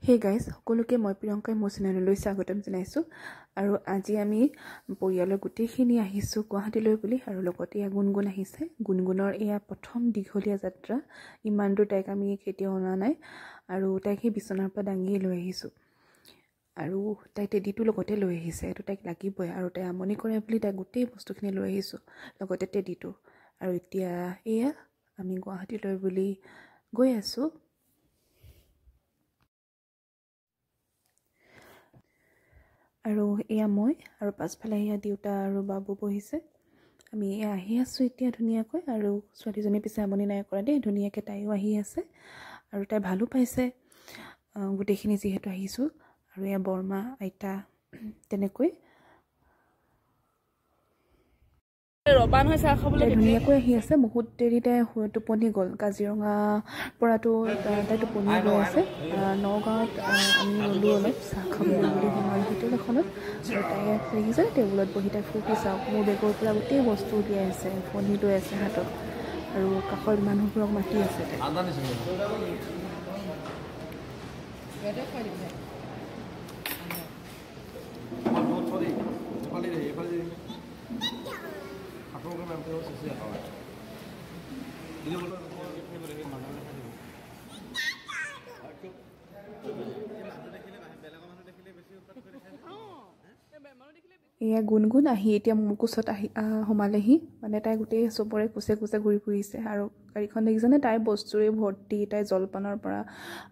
Hey guys, সকলোকে মই প্ৰিয়ংকাই মোৰ চেনেললৈ স্বাগতম জনাইছো আৰু আজি আমি পৰিয়ালৰ গোটেইখিনি আহিছো গুৱাহাটীলৈ বুলি আৰু লগতে গুণগুণ আহিছে গুণগুণৰ এয়া প্ৰথম দীঘলীয়া যাত্ৰা ইমান দূৰ তাইক আমি কেতিয়াও অনা নাই আৰু তাইক সেই বিছনাৰ পৰা দাঙি লৈ আহিছো আৰু তাই টেডিটো লগতে লৈ আহিছে এটো তাইক লাগিবই আৰু তাই আমনি কৰে বুলি তাই গোটেই বস্তুখিনি লৈ আহিছো লগতে টেডিটো আৰু এতিয়া এয়া আমি গুৱাহাটীলৈ বুলি গৈ আছো আৰু এয়া মই আৰু পাছফালে এয়া দেউতা আৰু বাবু বহিছে আমি আহি আছো এতিয়া ধুনীয়াকৈ আৰু ছোৱালীজনী পিছে আমনি নাই কৰা দেই ধুনীয়াকৈ তাইও আহি আছে আৰু তাই ভালো পাইছে গোটেইখিনি যিহেতু আহিছো আৰু এয়া বৰমা আইতা তেনেকৈ ৰবান হৈছে খাবলৈ ধুনীয়াকৈ আহি আছে বহুত দেৰি তাই টোপনি গ'ল কাজিৰঙা পৰাটো তাই টোপনি গৈ আছে নগাঁৱত আমি ৰ'লো অলপ চাহ খাবলৈ বুলি সোমালো হোটেল এখনত আৰু তাই দেখিছে টেবুলত বহি তাই ফুৰ্তি চাওক মোৰ বেগৰ পৰা গোটেই বস্তু উলিয়াই আছে ফোন লৈ আছে হাতত আৰু কাষৰ মানুহবোৰক মাতি আছে এয়া গুণগুণ আহি এতিয়া মোৰ কোচত আহি সোমালেহি মানে তাই গোটেই চবৰে কোচে কোচে ঘূৰি ফুৰিছে আৰু গাড়ীখন দেখিছেনে তাইৰ বস্তুৰে ভৰ্তি তাই জলপানৰ পৰা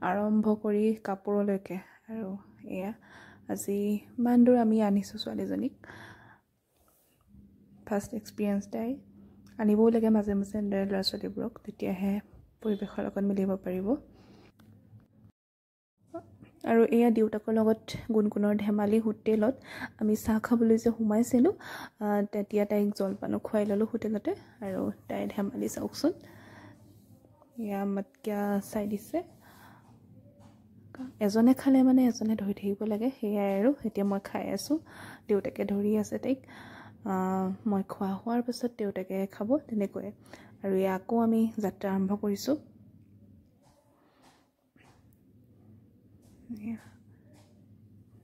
আৰম্ভ কৰি কাপোৰলৈকে আৰু এয়া আজি ইমান দূৰ আমি আনিছোঁ ছোৱালীজনীক ফাৰ্ষ্ট এক্সপিৰিয়েঞ্চ তাই আনিবও লাগে মাজে মাজে ল'ৰা ছোৱালীবোৰক তেতিয়াহে পৰিৱেশৰ লগত মিলিব পাৰিব আৰু এয়া দেউতাকৰ লগত গুণগুণৰ ধেমালি হোটেলত আমি চাহ খাবলৈ যে সোমাইছিলোঁ তেতিয়া তাইক জলপানো খুৱাই ল'লোঁ হোটেলতে আৰু তাই ধেমালি চাওকচোন এয়া মতকিয়া চাই দিছে এজনে খালে মানে এজনে ধৰি থাকিব লাগে সেয়াই আৰু এতিয়া মই খাই আছোঁ দেউতাকে ধৰি আছে তাইক মই খোৱা হোৱাৰ পাছত দেউতাকে খাব তেনেকৈ আৰু এয়া আকৌ আমি যাত্ৰা আৰম্ভ কৰিছোঁ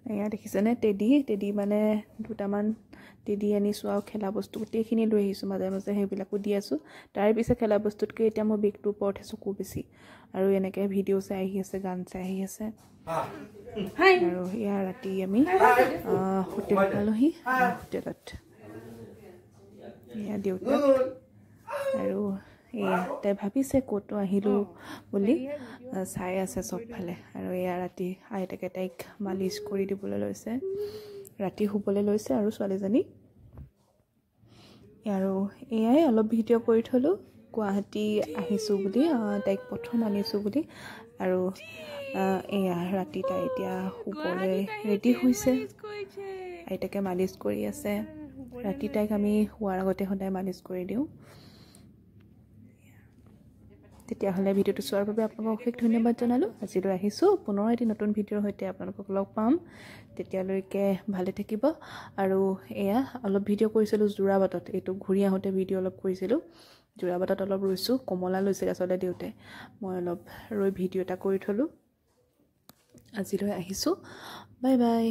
এয়া দেখিছেনে টেডি মানে দুটামান টেডি আনিছোঁ আৰু খেলা বস্তু গোটেইখিনি লৈ আহিছোঁ মাজে মাজে সেইবিলাকো দি আছোঁ তাৰ পিছে খেলা বস্তুতকৈ এতিয়া মই বেগটোৰ ওপৰতহে চকু বেছি আৰু এনেকৈ ভিডিঅ' চাই আহি আছে গান চাই আহি আছে আৰু এয়া ৰাতি আমি হোটেল পালোহি হোটেলত এয়া দেউতা আৰু এয়া তাই ভাবিছে ক'তো আহিলোঁ বুলি চাই আছে চবফালে আৰু এয়া ৰাতি আইতাকে তাইক মালিচ কৰি দিবলৈ লৈছে ৰাতি শুবলৈ লৈছে আৰু ছোৱালীজনী আৰু এয়াই অলপ ভিডিঅ' কৰি থলোঁ গুৱাহাটী আহিছোঁ বুলি তাইক প্ৰথম আনিছোঁ বুলি আৰু এয়া ৰাতি তাই এতিয়া শুবলৈ ৰেডি হৈছে আইতাকে মালিচ কৰি আছে ৰাতি তাইক আমি শোৱাৰ আগতে সদায় মালিচ কৰি দিওঁ তেতিয়াহ'লে ভিডিঅ'টো চোৱাৰ বাবে আপোনালোকক অশেষ ধন্যবাদ জনালোঁ আজিলৈ আহিছোঁ পুনৰ এটি নতুন ভিডিঅ'ৰ সৈতে আপোনালোকক লগ পাম তেতিয়ালৈকে ভালে থাকিব আৰু এয়া অলপ ভিডিঅ' কৰিছিলোঁ যোৰাবাটত এইটো ঘূৰি আহোঁতে ভিডিঅ' অলপ কৰিছিলোঁ যোৰাবাটত অলপ ৰৈছোঁ কমলা লৈছিল আচলতে দেউতাই মই অলপ ৰৈ ভিডিঅ' এটা কৰি থলোঁ আজিলৈ আহিছোঁ বাই বাই